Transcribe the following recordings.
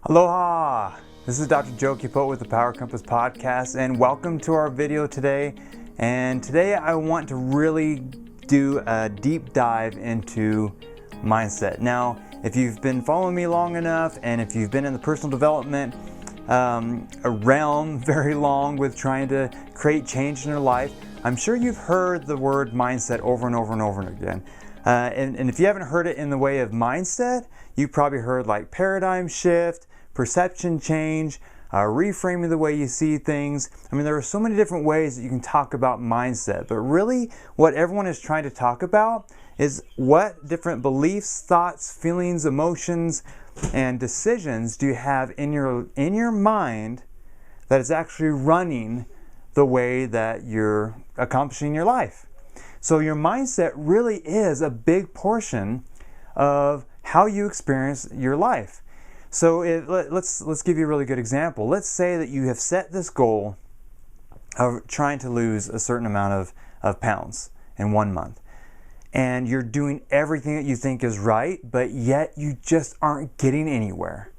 Aloha! This is Dr. Joe Kipo with the Power Compass Podcast, and welcome to our video today. And today I want to really do a deep dive into mindset. Now, if you've been following me long enough, and if you've been in the personal development realm very long with trying to create change in your life, I'm sure you've heard the word mindset over and over and over again. And if you haven't heard it in the way of mindset, you've probably heard like paradigm shift, perception change, reframing the way you see things. I mean, there are so many different ways that you can talk about mindset, but really what everyone is trying to talk about is what different beliefs, thoughts, feelings, emotions, and decisions do you have in your mind that is actually running the way that you're accomplishing your life. So your mindset really is a big portion of how you experience your life. So let's give you a really good example. Let's say that you have set this goal of trying to lose a certain amount of pounds in 1 month. And you're doing everything that you think is right, but yet you just aren't getting anywhere.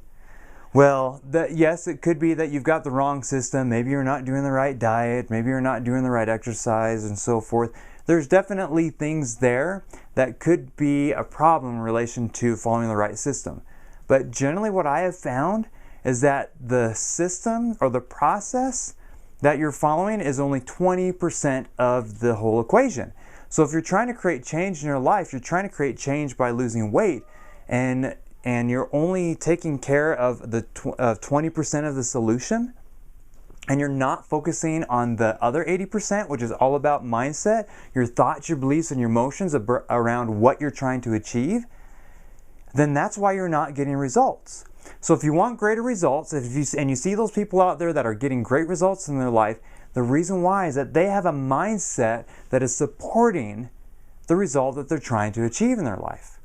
Well, yes, it could be that you've got the wrong system. Maybe you're not doing the right diet. Maybe you're not doing the right exercise and so forth. There's definitely things there that could be a problem in relation to following the right system. But generally what I have found is that the system or the process that you're following is only 20% of the whole equation. So if you're trying to create change in your life, you're trying to create change by losing weight, and you're only taking care of the 20% of the solution, and you're not focusing on the other 80%, which is all about mindset, your thoughts, your beliefs, and your emotions around what you're trying to achieve, then that's why you're not getting results. So if you want greater results, and you see those people out there that are getting great results in their life, the reason why is that they have a mindset that is supporting the result that they're trying to achieve in their life.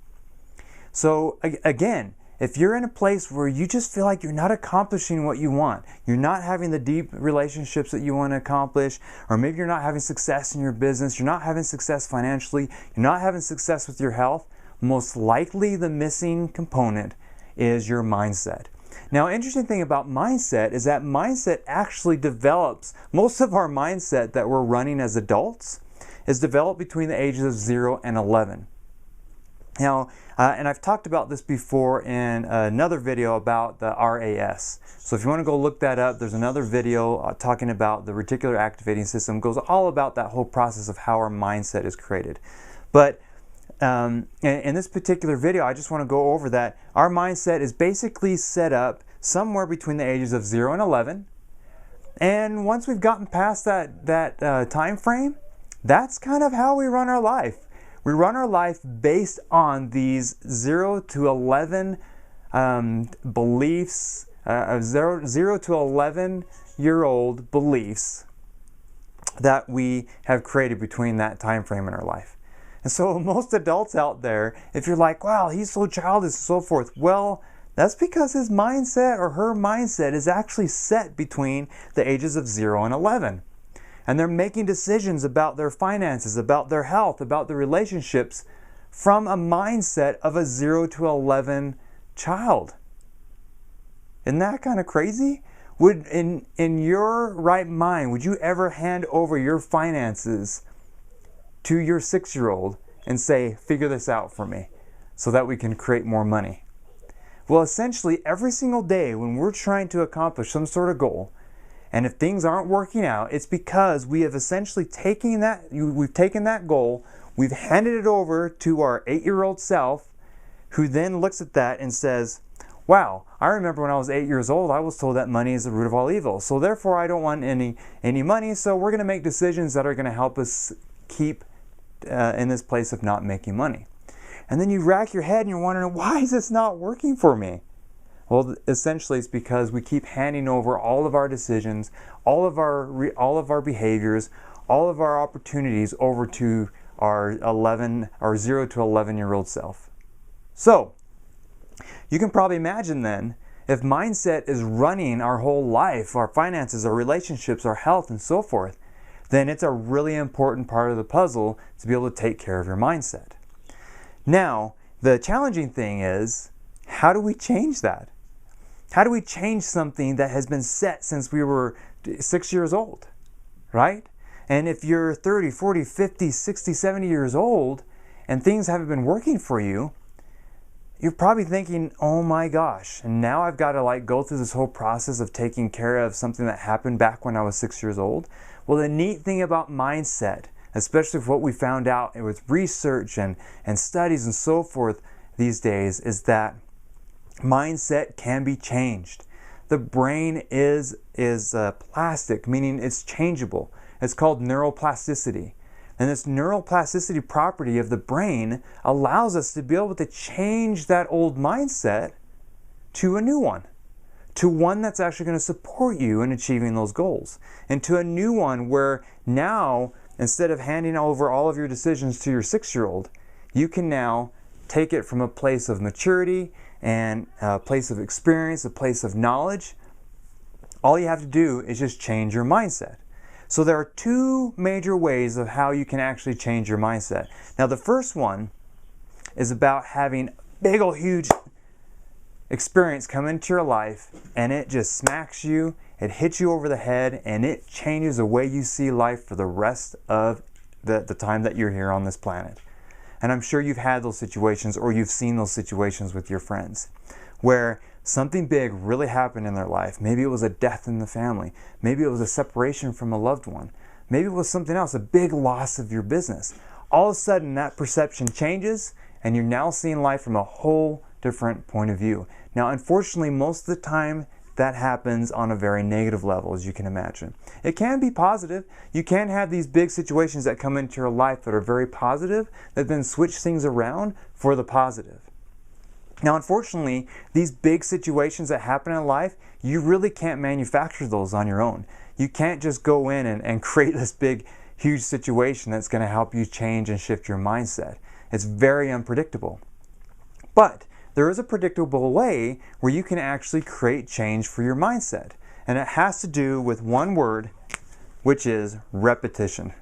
So again, if you're in a place where you just feel like you're not accomplishing what you want, you're not having the deep relationships that you want to accomplish, or maybe you're not having success in your business, you're not having success financially, you're not having success with your health, most likely the missing component is your mindset. Now, interesting thing about mindset is that mindset actually develops, most of our mindset that we're running as adults is developed between the ages of 0 and 11. Now, and I've talked about this before in another video about the RAS. So if you want to go look that up, there's another video talking about the reticular activating system. It goes all about that whole process of how our mindset is created. But in this particular video, I just want to go over that our mindset is basically set up somewhere between the ages of 0 and 11. And once we've gotten past that time frame, that's kind of how we run our life. We run our life based on these 0 to 11 beliefs, 0 to 11-year-old beliefs that we have created between that time frame in our life. And so most adults out there, if you're like, wow, he's so childish and so forth, well, that's because his mindset or her mindset is actually set between the ages of 0 and 11. And they're making decisions about their finances, about their health, about their relationships from a mindset of a 0 to 11 child. Isn't that kind of crazy? Would in your right mind, would you ever hand over your finances to your 6-year-old and say, figure this out for me so that we can create more money? Well, essentially every single day when we're trying to accomplish some sort of goal, and if things aren't working out, it's because we have essentially taken that goal, we've handed it over to our 8-year-old self, who then looks at that and says, wow, I remember when I was 8 years old, I was told that money is the root of all evil. So therefore I don't want any money, so we're going to make decisions that are going to help us keep in this place of not making money. And then you rack your head and you're wondering, why is this not working for me? Well, essentially it's because we keep handing over all of our decisions, all of our behaviors, all of our opportunities over to our 0 to 11-year-old self. So, you can probably imagine then, if mindset is running our whole life, our finances, our relationships, our health, and so forth, then it's a really important part of the puzzle to be able to take care of your mindset. Now, the challenging thing is, how do we change that? How do we change something that has been set since we were 6 years old, right? And if you're 30, 40, 50, 60, 70 years old and things haven't been working for you, you're probably thinking, oh my gosh, and now I've got to go through this whole process of taking care of something that happened back when I was 6 years old. Well, the neat thing about mindset, especially with what we found out with research and studies and so forth these days, is that mindset can be changed. The brain is plastic, meaning it's changeable. It's called neuroplasticity. And this neuroplasticity property of the brain allows us to be able to change that old mindset to a new one, to one that's actually going to support you in achieving those goals, and to a new one where now, instead of handing over all of your decisions to your 6-year-old, you can now take it from a place of maturity and a place of experience, a place of knowledge. All you have to do is just change your mindset. So there are two major ways of how you can actually change your mindset. Now, the first one is about having big old huge experience come into your life, and it just smacks you, it hits you over the head, and it changes the way you see life for the rest of the time that you're here on this planet. And I'm sure you've had those situations, or you've seen those situations with your friends, where something big really happened in their life. Maybe it was a death in the family. Maybe it was a separation from a loved one. Maybe it was something else, a big loss of your business. All of a sudden, that perception changes, and you're now seeing life from a whole different point of view. Now, unfortunately, most of the time, that happens on a very negative level, as you can imagine. It can be positive. You can have these big situations that come into your life that are very positive, that then switch things around for the positive. Now, unfortunately, these big situations that happen in life, you really can't manufacture those on your own. You can't just go in and create this big, huge situation that's going to help you change and shift your mindset. It's very unpredictable. But there is a predictable way where you can actually create change for your mindset. And it has to do with one word, which is repetition.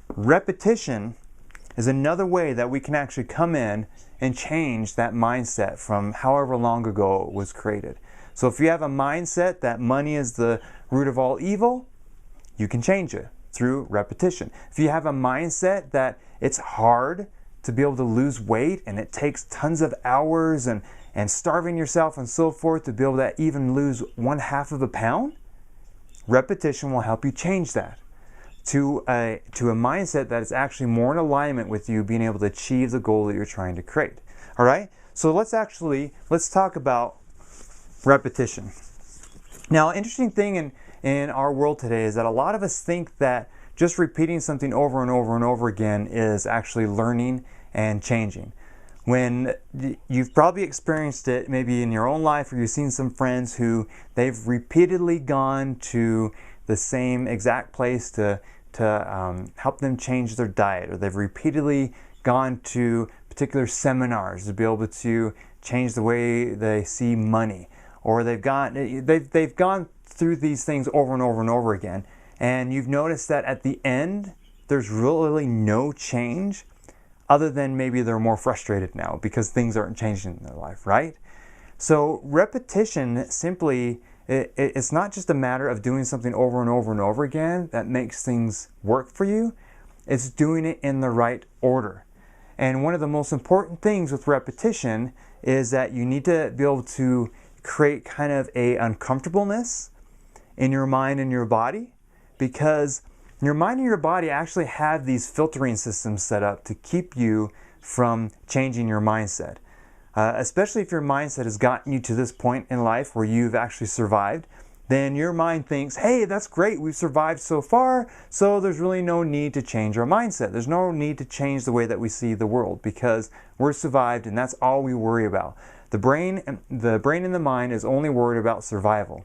Repetition is another way that we can actually come in and change that mindset from however long ago it was created. So if you have a mindset that money is the root of all evil, you can change it through repetition. If you have a mindset that it's hard to be able to lose weight and it takes tons of hours and starving yourself and so forth to be able to even lose 1/2 of a pound, repetition will help you change that to a mindset that is actually more in alignment with you being able to achieve the goal that you're trying to create. All right? So let's talk about repetition. Now, interesting thing in our world today is that a lot of us think that just repeating something over and over and over again is actually learning and changing. When you've probably experienced it maybe in your own life, or you've seen some friends who they've repeatedly gone to the same exact place to help them change their diet, or they've repeatedly gone to particular seminars to be able to change the way they see money, or they've gone through these things over and over and over again, and you've noticed that at the end there's really no change other than maybe they're more frustrated now because things aren't changing in their life, right? So repetition simply, it's not just a matter of doing something over and over and over again that makes things work for you. It's doing it in the right order. And one of the most important things with repetition is that you need to be able to create kind of a uncomfortableness in your mind and your body, because your mind and your body actually have these filtering systems set up to keep you from changing your mindset. Especially if your mindset has gotten you to this point in life where you've actually survived, then your mind thinks, hey, that's great, we've survived so far, so there's really no need to change our mindset. There's no need to change the way that we see the world because we're survived and that's all we worry about. The brain and the mind is only worried about survival.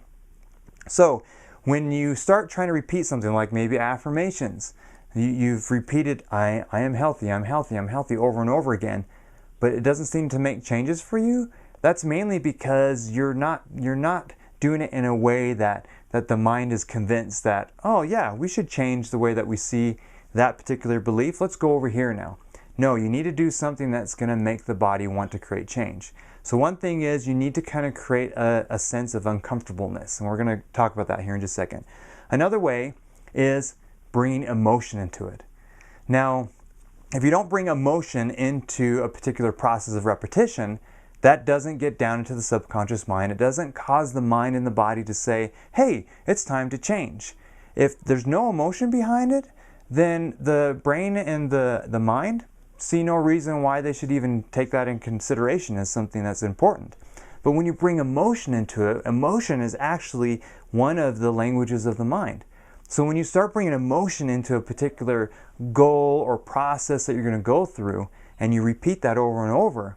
So when you start trying to repeat something like maybe affirmations, you've repeated, I am healthy, I'm healthy, I'm healthy over and over again, but it doesn't seem to make changes for you, that's mainly because you're not doing it in a way that the mind is convinced that, oh yeah, we should change the way that we see that particular belief. Let's go over here now. No, you need to do something that's going to make the body want to create change. So one thing is you need to kind of create a sense of uncomfortableness, and we're going to talk about that here in just a second. Another way is bringing emotion into it. Now, if you don't bring emotion into a particular process of repetition, that doesn't get down into the subconscious mind. It doesn't cause the mind and the body to say, hey, it's time to change. If there's no emotion behind it, then the brain and the mind see no reason why they should even take that in consideration as something that's important. But when you bring emotion into it, emotion is actually one of the languages of the mind. So when you start bringing emotion into a particular goal or process that you're going to go through, and you repeat that over and over,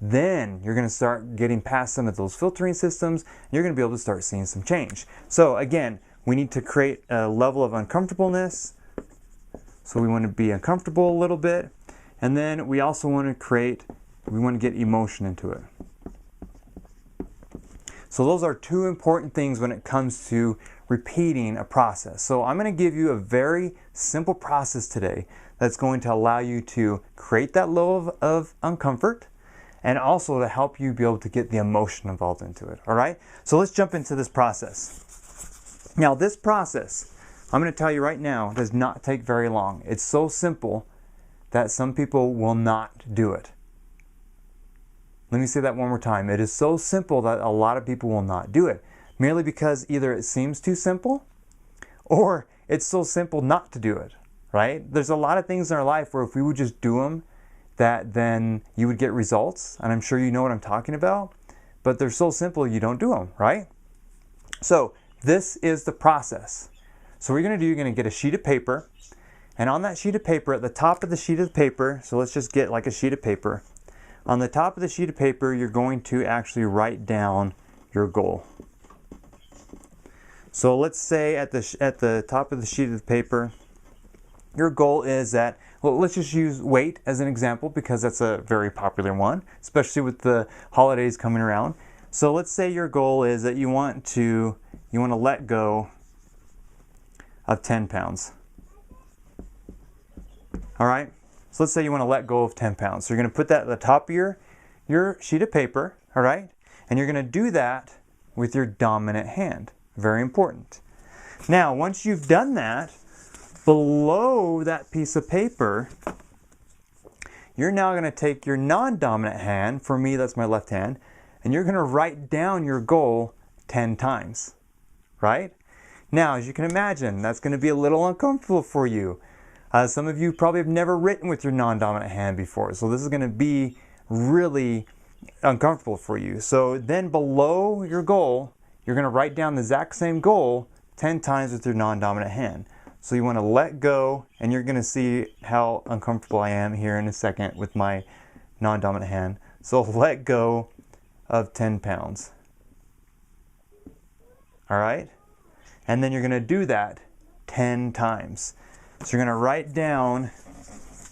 then you're going to start getting past some of those filtering systems, and you're going to be able to start seeing some change. So again, we need to create a level of uncomfortableness. So we want to be uncomfortable a little bit. And then we also want to get emotion into it. So those are two important things when it comes to repeating a process. So I'm going to give you a very simple process today that's going to allow you to create that level of uncomfort, and also to help you be able to get the emotion involved into it. All right? So let's jump into this process. Now this process, I'm going to tell you right now, does not take very long. It's so simple that some people will not do it. Let me say that one more time. It is so simple that a lot of people will not do it, merely because either it seems too simple or it's so simple not to do it, right? There's a lot of things in our life where if we would just do them, that then you would get results, and I'm sure you know what I'm talking about, but they're so simple you don't do them, right? So this is the process. So what you're going to do, you're going to get a sheet of paper, and on that sheet of paper, at the top of the sheet of paper, so let's just get like a sheet of paper. On the top of the sheet of paper, you're going to actually write down your goal. So let's say at the top of the sheet of paper, your goal is that, well, let's just use weight as an example because that's a very popular one, especially with the holidays coming around. So let's say your goal is that you want to let go of 10 pounds. All right? So let's say you want to let go of 10 pounds. So you're going to put that at the top of your sheet of paper, all right? And you're going to do that with your dominant hand. Very important. Now, once you've done that, below that piece of paper, you're now going to take your non-dominant hand, for me that's my left hand, and you're going to write down your goal 10 times, right? Now, as you can imagine, that's going to be a little uncomfortable for you. Some of you probably have never written with your non-dominant hand before, so this is going to be really uncomfortable for you. So then below your goal, you're going to write down the exact same goal 10 times with your non-dominant hand. So you want to let go, and you're going to see how uncomfortable I am here in a second with my non-dominant hand. So let go of 10 pounds. All right? And then you're going to do that 10 times. So you're going to write down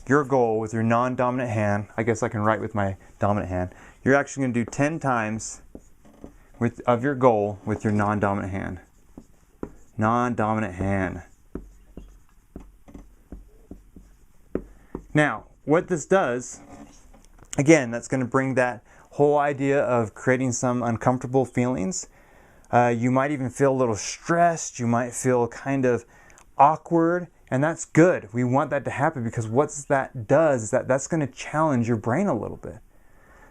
your goal with your non-dominant hand. I guess I can write with my dominant hand. You're actually going to do 10 times of your goal with your non-dominant hand. Non-dominant hand. Now, what this does, again, that's going to bring that whole idea of creating some uncomfortable feelings. You might even feel a little stressed. You might feel kind of awkward. And that's good. We want that to happen because what that does is that's going to challenge your brain a little bit.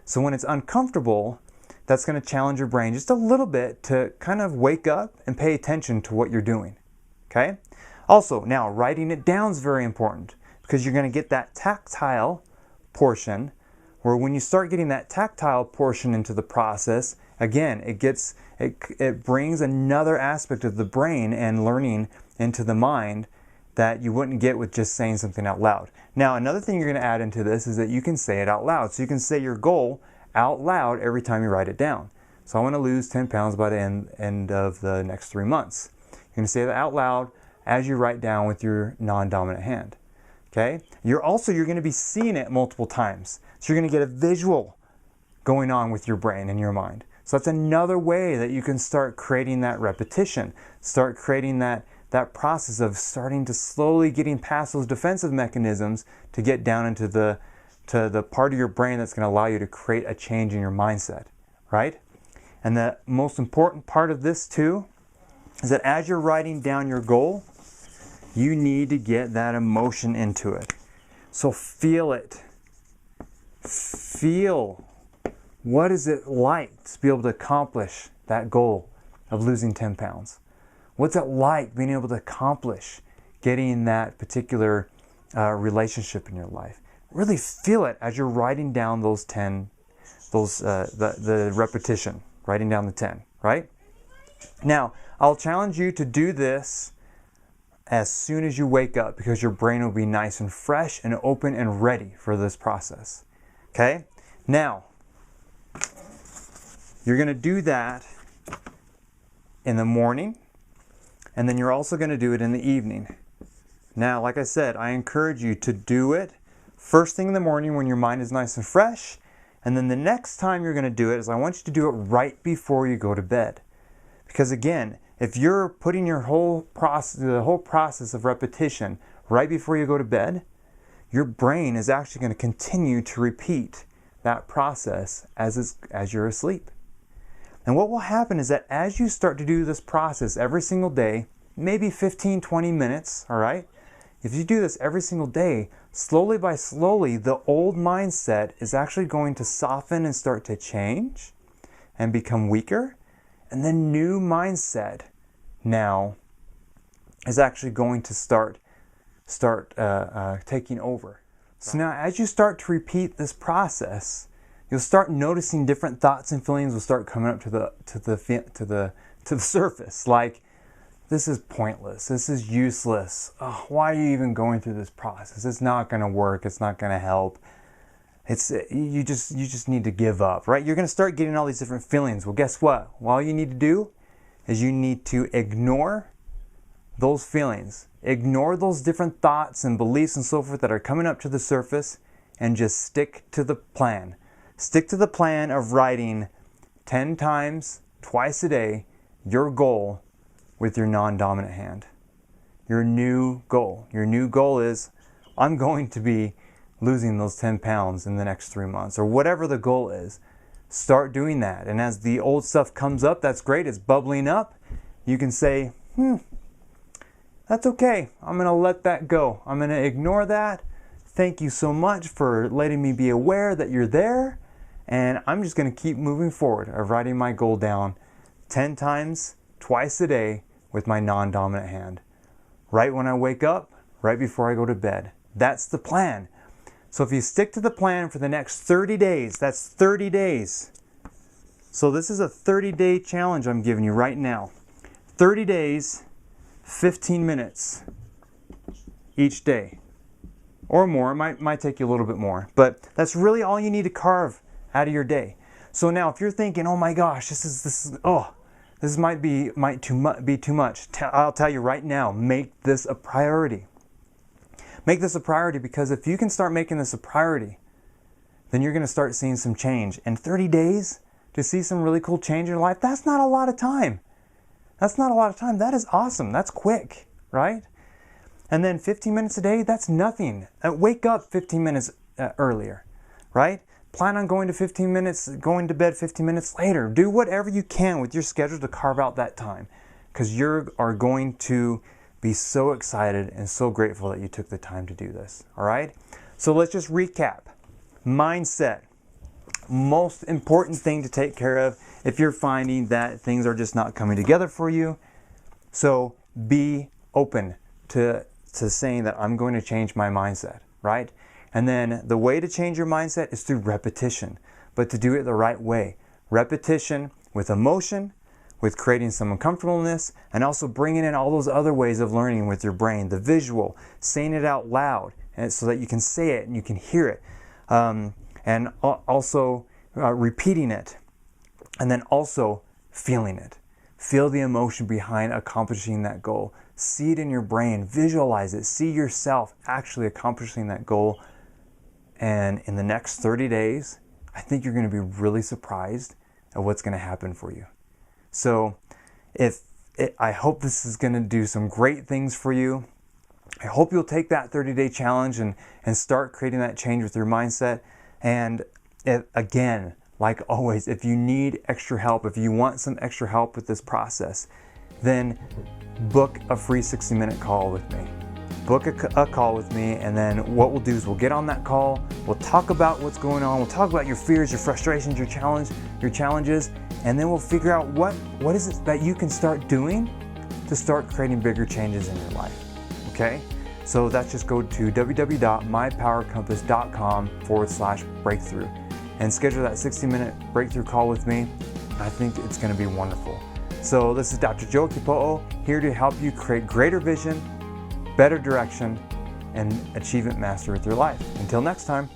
So when it's uncomfortable, that's going to challenge your brain just a little bit to kind of wake up and pay attention to what you're doing. Okay? Also, now writing it down is very important because you're going to get that tactile portion where when you start getting that tactile portion into the process, again, it brings another aspect of the brain and learning into the mind that you wouldn't get with just saying something out loud. Now, another thing you're going to add into this is that you can say it out loud. So you can say your goal out loud every time you write it down. So I want to lose 10 pounds by the end of the next 3 months. You're going to say that out loud as you write down with your non-dominant hand. Okay? You're going to be seeing it multiple times. So you're going to get a visual going on with your brain and your mind. So that's another way that you can start creating that repetition. Start creating that process of starting to slowly getting past those defensive mechanisms to get down into the to the part of your brain that's going to allow you to create a change in your mindset, right? And the most important part of this too is that as you're writing down your goal, you need to get that emotion into it. So feel it. Feel, what is it like to be able to accomplish that goal of losing 10 pounds? What's it like being able to accomplish getting that particular relationship in your life? Really feel it as you're writing down those 10, the repetition, writing down the 10, right? Now, I'll challenge you to do this as soon as you wake up, because your brain will be nice and fresh and open and ready for this process. Okay? Now, you're going to do that in the morning, and then you're also going to do it in the evening. Now, like I said, I encourage you to do it first thing in the morning when your mind is nice and fresh, and then the next time you're going to do it is I want you to do it right before you go to bed. Because again, if you're putting your whole process of repetition right before you go to bed, your brain is actually going to continue to repeat that process as you're asleep. And what will happen is that as you start to do this process every single day, maybe 15, 20 minutes, all right? If you do this every single day, slowly by slowly, the old mindset is actually going to soften and start to change and become weaker. And the new mindset now is actually going to start taking over. So now as you start to repeat this process, you'll start noticing different thoughts and feelings will start coming up to the surface. Like, this is pointless. This is useless. Oh, why are you even going through this process? It's not going to work. It's not going to help. You just need to give up, right? You're going to start getting all these different feelings. Well, guess what? All you need to do is you need to ignore those feelings. Ignore those different thoughts and beliefs and so forth that are coming up to the surface, and just stick to the plan. Stick to the plan of writing 10 times, twice a day, your goal with your non-dominant hand. Your new goal. Your new goal is, I'm going to be losing those 10 pounds in the next 3 months, or whatever the goal is. Start doing that. And as the old stuff comes up, that's great, it's bubbling up, you can say, that's okay. I'm going to let that go. I'm going to ignore that. Thank you so much for letting me be aware that you're there. And I'm just going to keep moving forward of writing my goal down 10 times, twice a day with my non-dominant hand. Right when I wake up, right before I go to bed. That's the plan. So if you stick to the plan for the next 30 days, that's 30 days. So this is a 30-day challenge I'm giving you right now. 30 days, 15 minutes each day. Or more, it might take you a little bit more. But that's really all you need to carve out of your day. So now if you're thinking, oh my gosh, this might be too much. I'll tell you right now, make this a priority. Make this a priority, because if you can start making this a priority, then you're going to start seeing some change. And 30 days to see some really cool change in your life, that's not a lot of time. That's not a lot of time. That is awesome. That's quick, right? And then 15 minutes a day, that's nothing. Wake up 15 minutes earlier, right? Plan on going to bed 15 minutes later. Do whatever you can with your schedule to carve out that time, because you are going to be so excited and so grateful that you took the time to do this, all right? So let's just recap. Mindset. Most important thing to take care of if you're finding that things are just not coming together for you. So be open to saying that I'm going to change my mindset, right? And then the way to change your mindset is through repetition, but to do it the right way. Repetition with emotion, with creating some uncomfortableness, and also bringing in all those other ways of learning with your brain, the visual, saying it out loud, and so that you can say it and you can hear it, and also repeating it, and then also feeling it. Feel the emotion behind accomplishing that goal. See it in your brain, visualize it, see yourself actually accomplishing that goal. And in the next 30 days, I think you're going to be really surprised at what's going to happen for you. So I hope this is going to do some great things for you. I hope you'll take that 30-day challenge and start creating that change with your mindset. And again, like always, if you need extra help, if you want some extra help with this process, then book a free 60-minute call with me. Book a call with me, and then what we'll do is we'll get on that call, we'll talk about what's going on, we'll talk about your fears, your frustrations, your challenges, and then we'll figure out what is it that you can start doing to start creating bigger changes in your life, okay? So that's just go to www.mypowercompass.com/breakthrough and schedule that 60-minute breakthrough call with me. I think it's gonna be wonderful. So this is Dr. Joe Kipo'o, here to help you create greater vision, better direction, and achievement master with your life. Until next time.